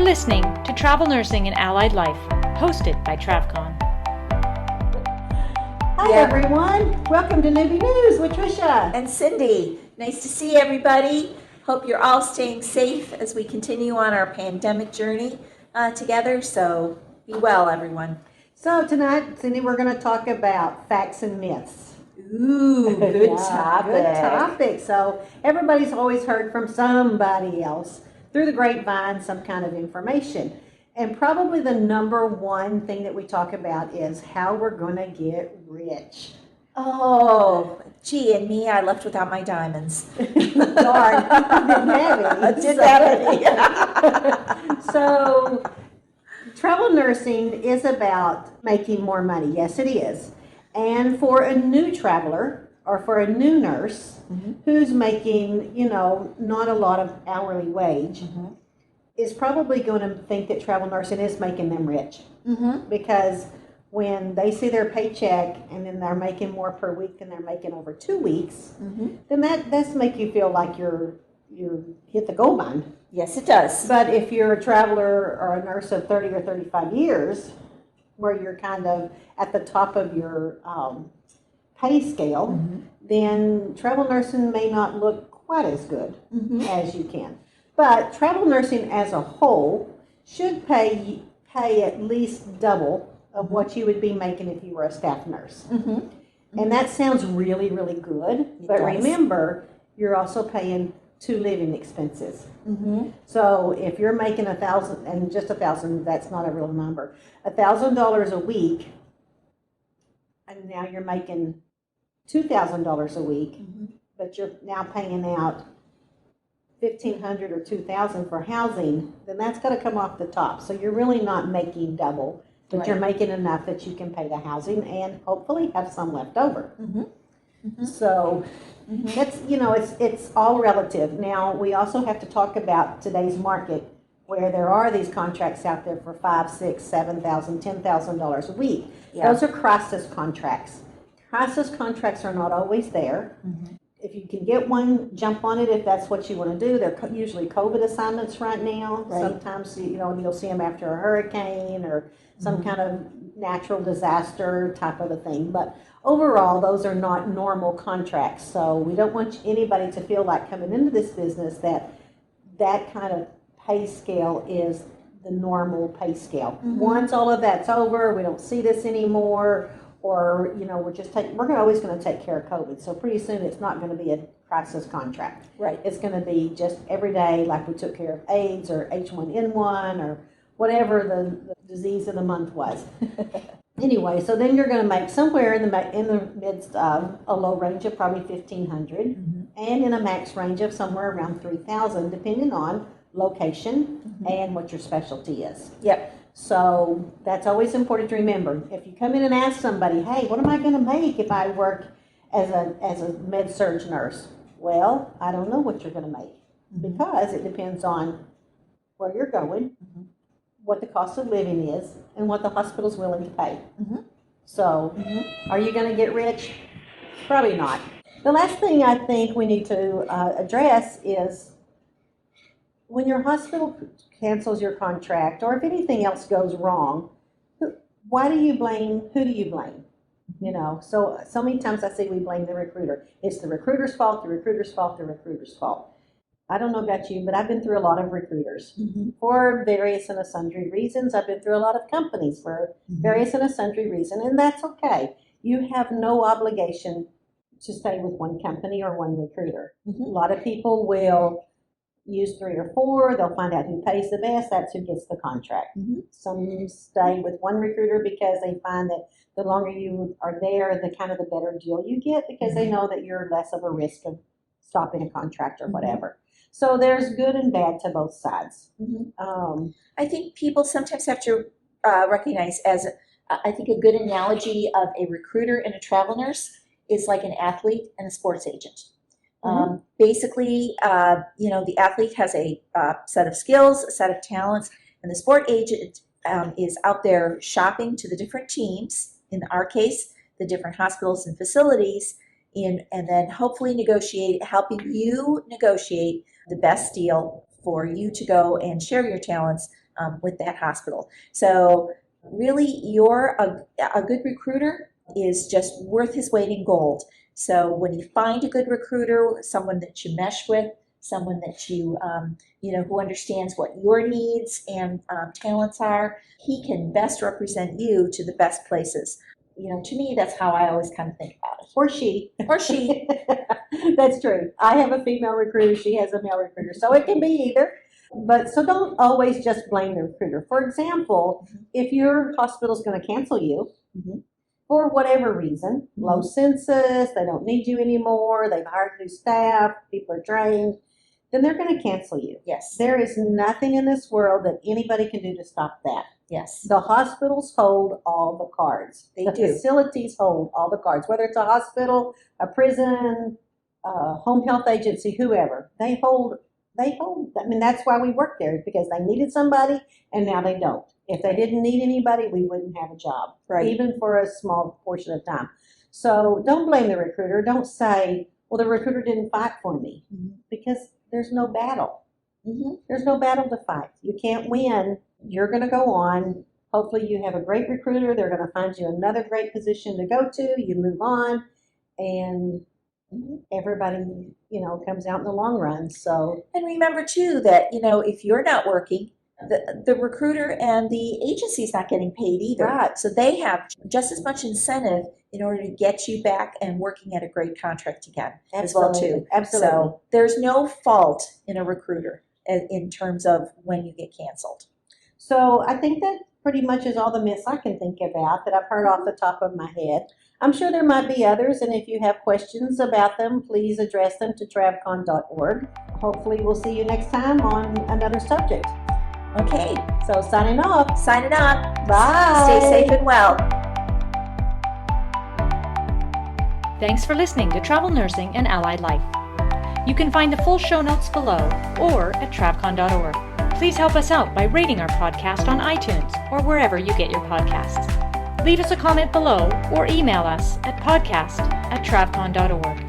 listening to Travel Nursing and Allied Life, hosted by TravCon. Hi everyone, welcome to Newbie News with Tricia and Cyndi. Nice to see everybody. Hope you're all staying safe as we continue on our pandemic journey together. So be well, everyone. So tonight, Cyndi, we're going to talk about facts and myths. Ooh, good topic. Good topic. So everybody's always heard from somebody else through the grapevine some kind of information. And probably the number one thing that we talk about is how we're going to get rich. Oh, gee, and me, I left without my diamonds. Darn, didn't have any. Didn't have any. So travel nursing is about making more money. Yes, it is. And for a new traveler or for a new nurse who's making, not a lot of hourly wage, is probably going to think that travel nursing is making them rich. Because when they see their paycheck and then they're making more per week than they're making over 2 weeks, then that's make you feel like you're hit the gold mine. Yes, it does. But if you're a traveler or a nurse of 30 or 35 years, where you're kind of at the top of your pay scale, then travel nursing may not look quite as good as you can. But travel nursing as a whole should pay at least double of what you would be making if you were a staff nurse. And that sounds really, really good. But remember, you're also paying 2 living expenses. So if you're making $1,000, and just $1,000, that's not a real number, $1,000 a week, and now you're making $2,000 a week, but you're now paying out $1,500 or $2,000 for housing, then that's got to come off the top. So you're really not making double, but you're making enough that you can pay the housing and hopefully have some left over. So it's all relative. Now we also have to talk about today's market, where there are these contracts out there for $5,000, $6,000, $7,000, $10,000 a week. Those are crisis contracts. Crisis contracts are not always there. If you can get one, jump on it if that's what you want to do. They're usually COVID assignments right now. Sometimes you'll see them after a hurricane or some kind of natural disaster type of a thing. But overall, those are not normal contracts. So we don't want anybody to feel like coming into this business that kind of pay scale is the normal pay scale. Once all of that's over, we don't see this anymore, or we're always going to take care of COVID. So pretty soon it's not going to be a crisis contract. It's going to be just every day, like we took care of AIDS or H1N1 or whatever the disease of the month was. Anyway, so then you're going to make somewhere in the midst of a low range of probably $1,500 and in a max range of somewhere around $3,000, depending on location and what your specialty is. So that's always important to remember. If you come in and ask somebody, hey, what am I going to make if I work as a med-surg nurse? Well, I don't know what you're going to make because it depends on where you're going, what the cost of living is, and what the hospital's willing to pay. So are you going to get rich? Probably not. The last thing I think we need to address is when your hospital cancels your contract, or if anything else goes wrong, who do you blame? So many times I say we blame the recruiter. It's the recruiter's fault, the recruiter's fault, the recruiter's fault. I don't know about you, but I've been through a lot of recruiters for various and sundry reasons. I've been through a lot of companies for various and sundry reasons, and that's okay. You have no obligation to stay with one company or one recruiter. A lot of people will use 3 or 4. They'll find out who pays the best. That's who gets the contract. Some stay with one recruiter because they find that the longer you are there, the better deal you get, because they know that you're less of a risk of stopping a contract or whatever. So there's good and bad to both sides. I think people sometimes have to recognize I think a good analogy of a recruiter and a travel nurse is like an athlete and a sports agent. Basically, the athlete has a set of skills, a set of talents, and the sport agent is out there shopping to the different teams, in our case, the different hospitals and facilities, and then hopefully helping you negotiate the best deal for you to go and share your talents with that hospital. So really, a good recruiter is just worth his weight in gold. So when you find a good recruiter, someone that you mesh with, someone that you who understands what your needs and talents are, he can best represent you to the best places. To me, that's how I always kind of think about it. Or she. Or she. That's true. I have a female recruiter, she has a male recruiter, so it can be either. But so don't always just blame the recruiter. For example, if your hospital's going to cancel you for whatever reason, low census, they don't need you anymore, they've hired new staff, people are trained, then they're going to cancel you. Yes. There is nothing in this world that anybody can do to stop that. Yes. The hospitals hold all the cards. They the do. Facilities hold all the cards, whether it's a hospital, a prison, a home health agency, whoever. They hold, I mean, that's why we work there, because they needed somebody and now they don't. If they didn't need anybody, we wouldn't have a job, Right. even for a small portion of time. So don't blame the recruiter. Don't say, well, the recruiter didn't fight for me, because there's no battle. There's no battle to fight. You can't win. You're going to go on. Hopefully you have a great recruiter. They're going to find you another great position to go to. You move on, and everybody, comes out in the long run. So, and remember too that, if you're not working, the recruiter and the agency's not getting paid either. Right. So they have just as much incentive in order to get you back and working at a great contract again as well too. Absolutely. So there's no fault in a recruiter in terms of when you get canceled. So I think that pretty much is all the myths I can think about that I've heard off the top of my head. I'm sure there might be others, and if you have questions about them, please address them to travcon.org. Hopefully we'll see you next time on another subject. Okay. So signing off. Signing up. Bye. Stay safe and well. Thanks for listening to Travel Nursing and Allied Life. You can find the full show notes below or at travcon.org. Please help us out by rating our podcast on iTunes or wherever you get your podcasts. Leave us a comment below or email us at podcast@travcon.org.